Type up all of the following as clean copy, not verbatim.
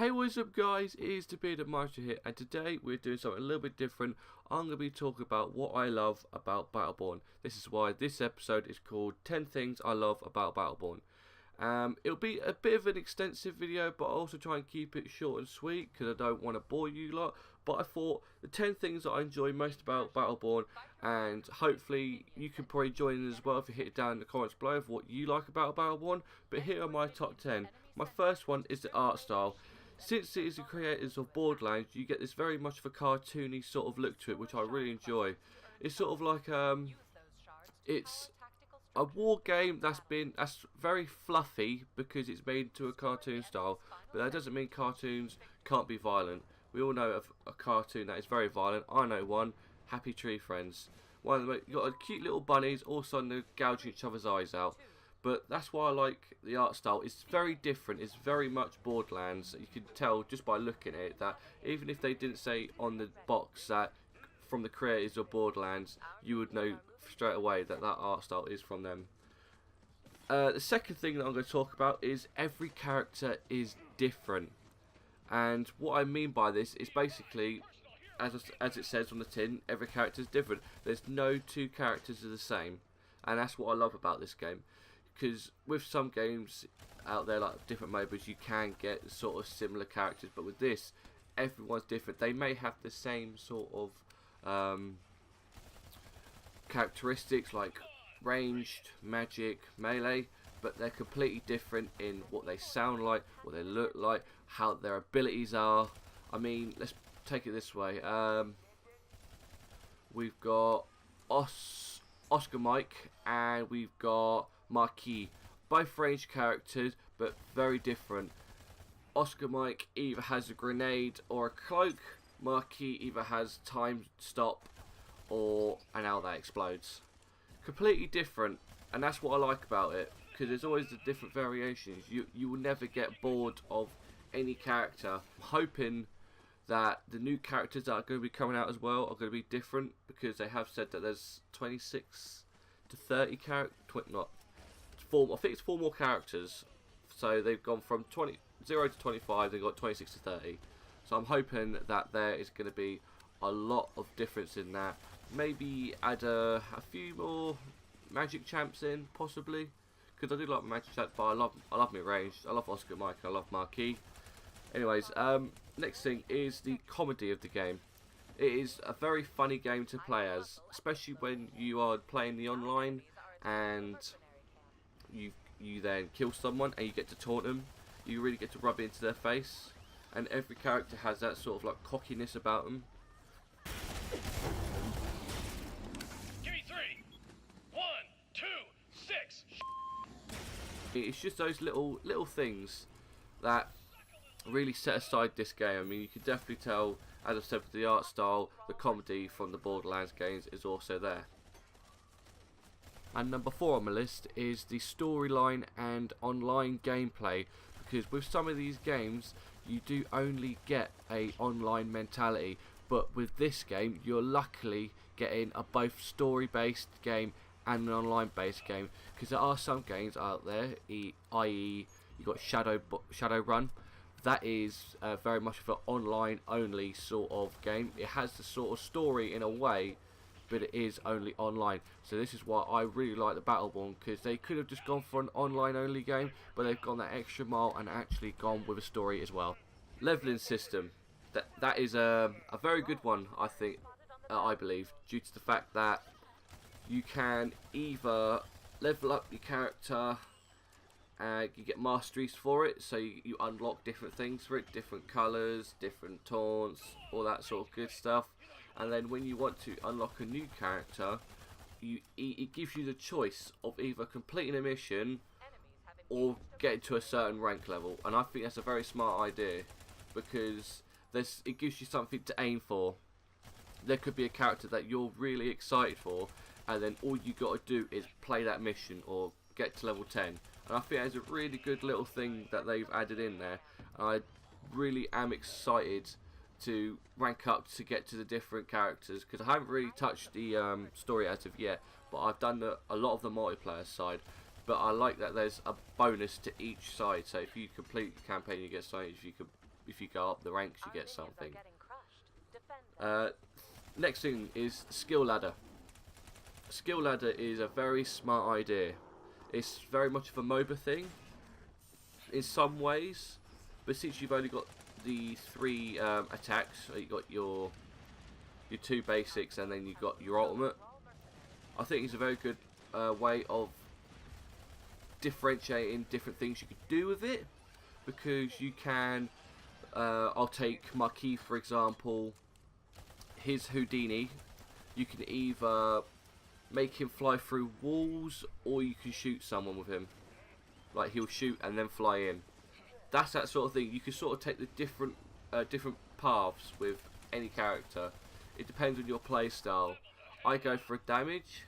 Hey, what's up guys, it is the Bearded Master here, and today we're doing something a little bit different. I'm going to be talking about what I love about Battleborn. This is why this episode is called 10 Things I Love About Battleborn. It'll be a bit of an extensive video, but I'll also try and keep it short and sweet because I don't want to bore you lot. But I thought the 10 things that I enjoy most about Battleborn, and hopefully you can probably join in as well if you hit it down in the comments below of what you like about Battleborn. But here are my top 10. My first one is the art style. Since it is the creators of Borderlands, you get this very much of a cartoony sort of look to it, which I really enjoy. It's sort of like it's a war game that's very fluffy because it's made into a cartoon style, but that doesn't mean cartoons can't be violent. We all know of a cartoon that is very violent. I know one, Happy Tree Friends. You got a cute little bunnies all of a sudden they're gouging each other's eyes out. But that's why I like the art style. It's very different. It's very much Borderlands. You can tell just by looking at it that even if they didn't say on the box that from the creators of Borderlands, you would know straight away that that art style is from them. The second thing that I'm going to talk about is every character is different. And what I mean by this is basically, as it says on the tin, every character is different. There's no two characters are the same. And that's what I love about this game. Because with some games out there, like different MOBAs, you can get sort of similar characters, but with this, everyone's different. They may have the same sort of characteristics like ranged, magic, melee, but they're completely different in what they sound like, what they look like, how their abilities are. I mean, let's take it this way. We've got Oscar Mike and we've got Marquis, both ranged characters but very different. Oscar Mike either has a grenade or a cloak. Marquis either has time stop or an owl that explodes. Completely different, and that's what I like about it, because there's always the different variations. You will never get bored of any character. I'm hoping that the new characters that are going to be coming out as well are going to be different, because they have said that there's 26 to 30 characters, I think it's 4 more characters, so they've gone from 0 to 25, they've got 26 to 30, so I'm hoping that there is going to be a lot of difference in that. Maybe add a few more magic champs in, possibly, because I do like magic champs, but I love my ranged, I love Oscar Mike, I love Marquis. Anyways, next thing is the comedy of the game. It is a very funny game to play as, especially when you are playing the online and you then kill someone and you get to taunt them. You really get to rub it into their face, and every character has that sort of like cockiness about them. Give me 3. 1, 2, 6. It's just those little things that really set aside this game. I mean, you can definitely tell, as I said, with the art style, the comedy from the Borderlands games is also there. And number 4 on my list is the storyline and online gameplay, because with some of these games you do only get a online mentality, but with this game you're luckily getting a both story based game and an online based game, because there are some games out there, i.e. you got Shadowrun. That is very much of an online only sort of game. It has the sort of story in a way, but it is only online. So this is why I really like the Battleborn, because they could have just gone for an online only game, but they've gone that extra mile and actually gone with a story as well. Leveling system, that is a very good one, I think, I believe, due to the fact that you can either level up your character, you get masteries for it, so you unlock different things for it, different colours, different taunts, all that sort of good stuff. And then when you want to unlock a new character, it gives you the choice of either completing a mission or getting to a certain rank level. And I think that's a very smart idea, because it gives you something to aim for. There could be a character that you're really excited for, and then all you got to do is play that mission or get to level 10. And I think it's a really good little thing that they've added in there. I really am excited to rank up to get to the different characters, because I haven't really touched the story as of yet, but I've done a lot of the multiplayer side. But I like that there's a bonus to each side, so if you complete the campaign you get something, if you if you go up the ranks, you get something. Next thing is skill ladder. Skill ladder is a very smart idea. It's very much of a MOBA thing in some ways, but since you've only got the 3 attacks, so you got your 2 basics and then you got your ultimate, I think it's a very good way of differentiating different things you could do with it, because you can I'll take Marquis for example. His Houdini, you can either make him fly through walls or you can shoot someone with him, like he'll shoot and then fly in. That's that sort of thing. You can sort of take the different paths with any character. It depends on your play style. I go for damage.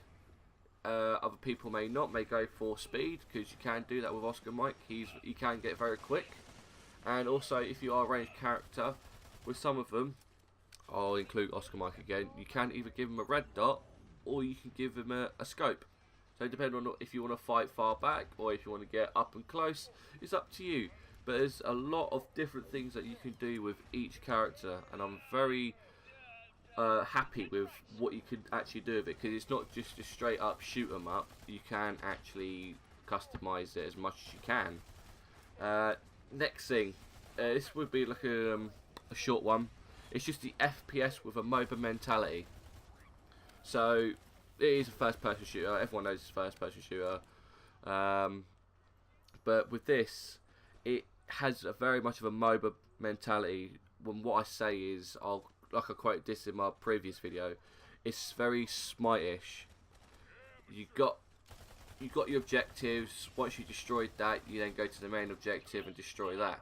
Other people may not, may go for speed, because you can do that with Oscar Mike. He can get very quick, and also if you are a ranged character, with some of them, I'll include Oscar Mike again, you can either give him a red dot or you can give him a scope. So depending on if you want to fight far back or if you want to get up and close, it's up to you. But there's a lot of different things that you can do with each character, and I'm very happy with what you could actually do with it, because it's not just a straight up shoot 'em up. You can actually customize it as much as you can. Next thing, this would be like a short one. It's just the FPS with a MOBA mentality. So it is a first-person shooter. Everyone knows it's a first-person shooter. But with this, it has a very much of a MOBA mentality. When what I say is, like I quoted this in my previous video, it's very Smite-ish. You got your objectives. Once you destroyed that, you then go to the main objective and destroy that.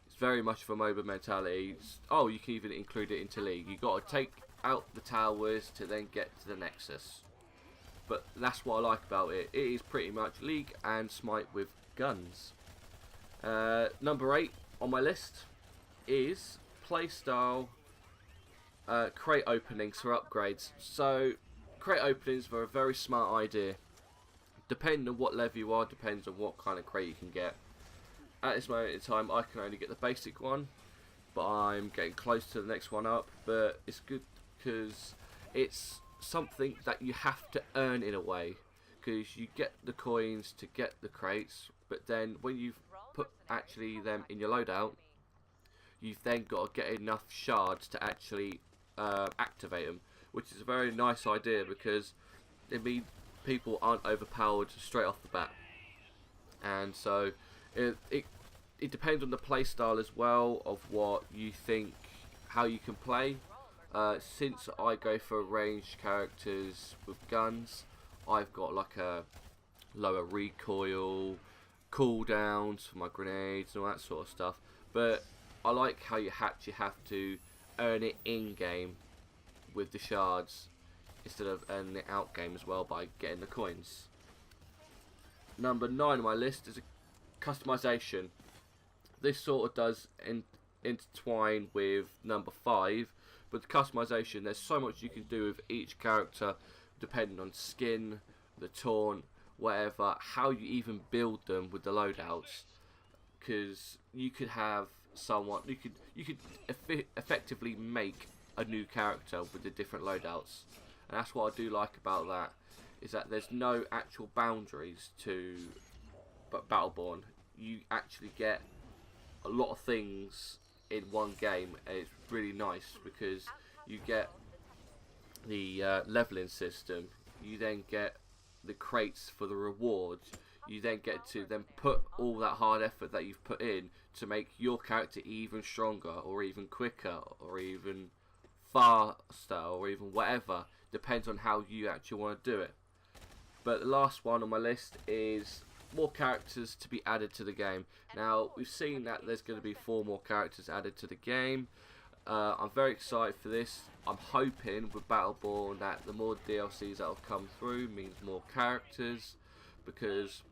It's very much of a MOBA mentality. Oh, you can even include it into League. You got to take out the towers to then get to the Nexus. But that's what I like about it. It is pretty much League and Smite with guns. Number 8 on my list is Playstyle crate openings for upgrades. So crate openings are a very smart idea. Depending on what level you are, depends on what kind of crate you can get. At this moment in time, I can only get the basic one, but I'm getting close to the next one up. But it's good because it's something that you have to earn in a way, because you get the coins to get the crates, but then when you've put actually them in your loadout, you've then got to get enough shards to actually activate them, which is a very nice idea, because it means people aren't overpowered straight off the bat. And so it depends on the play style as well, of what you think, how you can play. Since I go for ranged characters with guns, I've got like a lower recoil, cooldowns for my grenades and all that sort of stuff. But I like how you have to earn it in game with the shards, instead of earning it out game as well by getting the coins. Number 9 on my list is a customization. This sort of does intertwine with number 5, but the customization, there's so much you can do with each character, depending on skin, the taunt, whatever, how you even build them with the loadouts. Because you could have someone, you could effectively make a new character with the different loadouts, and that's what I do like about that, is that there's no actual boundaries to Battleborn. You actually get a lot of things in one game, and it's really nice because you get the leveling system, you then get the crates for the rewards, you then get to then put all that hard effort that you've put in to make your character even stronger, or even quicker, or even faster, or even whatever, depends on how you actually want to do it. But the last one on my list is more characters to be added to the game. Now, we've seen that there's going to be 4 more characters added to the game. I'm very excited for this. I'm hoping with Battleborn that the more DLCs that will come through means more characters, because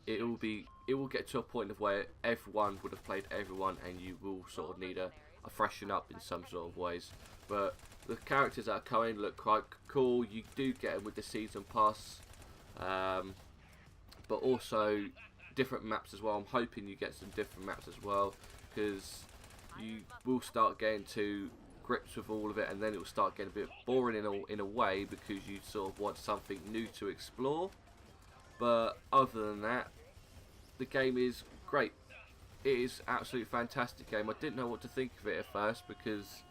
it will get to a point of where everyone would have played everyone, and you will sort of need a freshen up in some sort of ways. But the characters that are coming look quite cool. You do get them with the season pass, but also different maps as well. I'm hoping you get some different maps as well, because you will start getting to grips with all of it, and then it will start getting a bit boring in a way, because you sort of want something new to explore. But other than that, the game is great. It is absolutely fantastic game. I didn't know what to think of it at first, because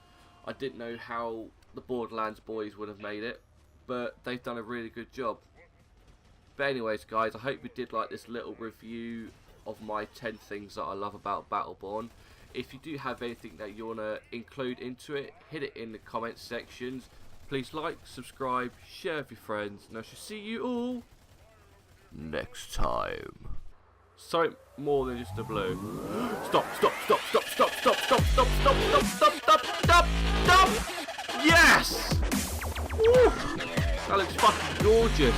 I didn't know how the Borderlands boys would have made it, but they've done a really good job. But anyways guys, I hope you did like this little review of my 10 things that I love about Battleborn. If you do have anything that you want to include into it, hit it in the comment sections. Please like, subscribe, share with your friends, and I shall see you all next time. So more than just a blue. Stop, stop, stop, stop, stop, stop, stop, stop, stop, stop, stop, stop, stop, stop! Yes! Woo! That looks fucking gorgeous.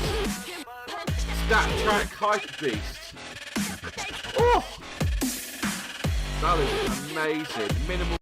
Stat track hyper beast. Oh! That looks amazing. Minimal